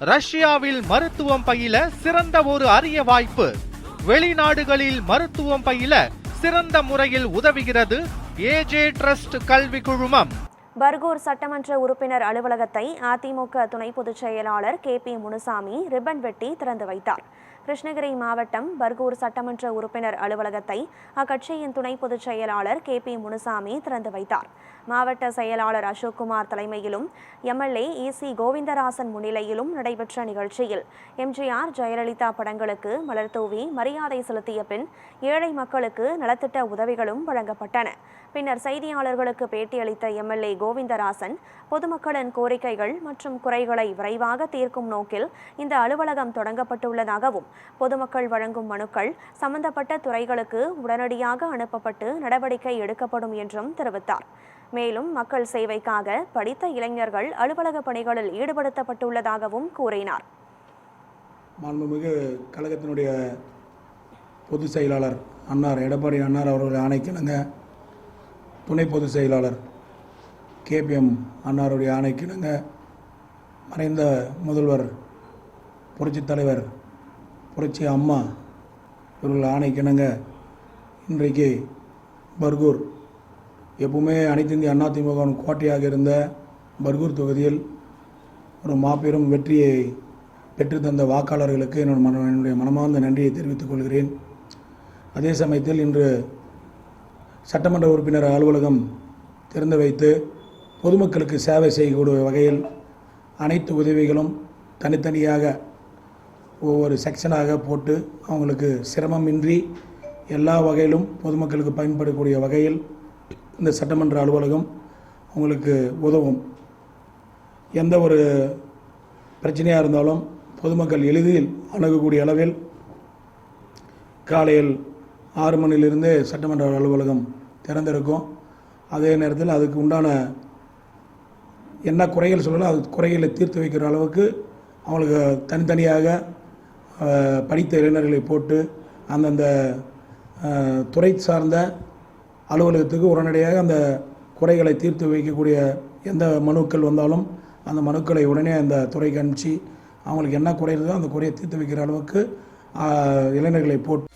ரஷ்யாவில் மருத்துவம் பயில சிறந்த ஒரு அரிய வாய்ப்பு. வெளிநாடுகளில் மருத்துவம் பயில சிறந்த முறையில் உதவுகிறது ஏஜே ட்ரஸ்ட் கல்வி குழுமம். பர்கூர் சட்டமன்ற உறுப்பினர் அலுவலகத்தை அதிமுக துணை பொதுச் செயலாளர் KP முனுசாமி ரிப்பன் வெட்டி திறந்து வைத்தார். கிருஷ்ணகிரி மாவட்டம் பர்கூர் சட்டமன்ற உறுப்பினர் அலுவலகத்தை அக்கட்சியின் துணை பொதுச் செயலாளர் KP முனுசாமி திறந்து வைத்தார். மாவட்ட செயலாளர் அசோக்குமார் தலைமையிலும் MLA EC கோவிந்தராசன் முன்னிலையிலும் நடைபெற்ற நிகழ்ச்சியில் MGR ஜெயலலிதா படங்களுக்கு மலர் தூவி மரியாதை செலுத்திய பின் ஏழை மக்களுக்கு நலத்திட்ட உதவிகளும் வழங்கப்பட்டன. பின்னர் செய்தியாளர்களுக்கு பேட்டியளித்த MLA கோவிந்தராசன் பொதுமக்களின் கோரிக்கைகள் மற்றும் குறைகளை விரைவாக தீர்க்கும் நோக்கில் இந்த அலுவலகம் தொடங்கப்பட்டுள்ளதாகவும் பொதுமக்கள் வழங்கும் மனுக்கள் சம்பந்தப்பட்ட துறைகளுக்கு உடனடியாக அனுப்பப்பட்டு நடவடிக்கை எடுக்கப்படும் என்றும் தெரிவித்தார். மேலும் மக்கள் சேவைக்காக படித்த இளைஞர்கள் அலுவலக பணிகளில் ஈடுபடுத்தப்பட்டுள்ளதாகவும் கூறினார். மாண்புமிகு கழகத்தினுடைய பொதுச் செயலாளர் அன்னார் எடப்பாடி அன்னார் அவர்கள் ஆணைக்கிணங்க துணை பொதுச் செயலாளர் KPM அன்னாருடைய ஆணைக்கிணங்க மறைந்த முதல்வர் புரட்சித் தலைவர் புரட்சி அம்மா இவர்கள் ஆணைக்கிணங்க இன்றைக்கு பர்கூர் எப்பவுமே அனைத்து இந்திய அண்ணா திமுகவின் கோட்டையாக இருந்த பர்கூர் தொகுதியில் ஒரு மாபெரும் வெற்றியை பெற்றுத்தந்த வாக்காளர்களுக்கு என்னுடைய மனமார்ந்த நன்றியை தெரிவித்துக் கொள்கிறேன். அதே சமயத்தில் இன்று சட்டமன்ற உறுப்பினர் அலுவலகம் திறந்து வைத்து பொதுமக்களுக்கு சேவை செய்யக்கூடிய வகையில் அனைத்து உதவிகளும் தனித்தனியாக ஒவ்வொரு செக்ஷனாக போட்டு அவங்களுக்கு சிரமமின்றி எல்லா வகையிலும் பொதுமக்களுக்கு பயன்படக்கூடிய வகையில் இந்த சட்டமன்ற அலுவலகம் அவங்களுக்கு உதவும். எந்த ஒரு பிரச்சனையாக இருந்தாலும் பொதுமக்கள் எளிதில் அணுகக்கூடிய அளவில் காலையில் 6 மணிலிருந்து சட்டமன்ற அலுவலகம் திறந்திருக்கும். அதே நேரத்தில் அதுக்கு உண்டான என்ன குறைகள் சொல்லலாம் அது குறைகளை தீர்த்து வைக்கிற அளவுக்கு அவங்களுக்கு தனித்தனியாக படித்த இளைஞர்களை போட்டு அந்தந்த துறை சார்ந்த அலுவலகத்துக்கு உடனடியாக அந்த குறைகளை தீர்த்து வைக்கக்கூடிய எந்த மனுக்கள் வந்தாலும் அந்த மனுக்களை உடனே அந்த துறைக்கு அனுப்பிச்சு அவங்களுக்கு என்ன குறை இருந்தோ அந்த குறையை தீர்த்து வைக்கிற அளவுக்கு இளைஞர்களை போட்டு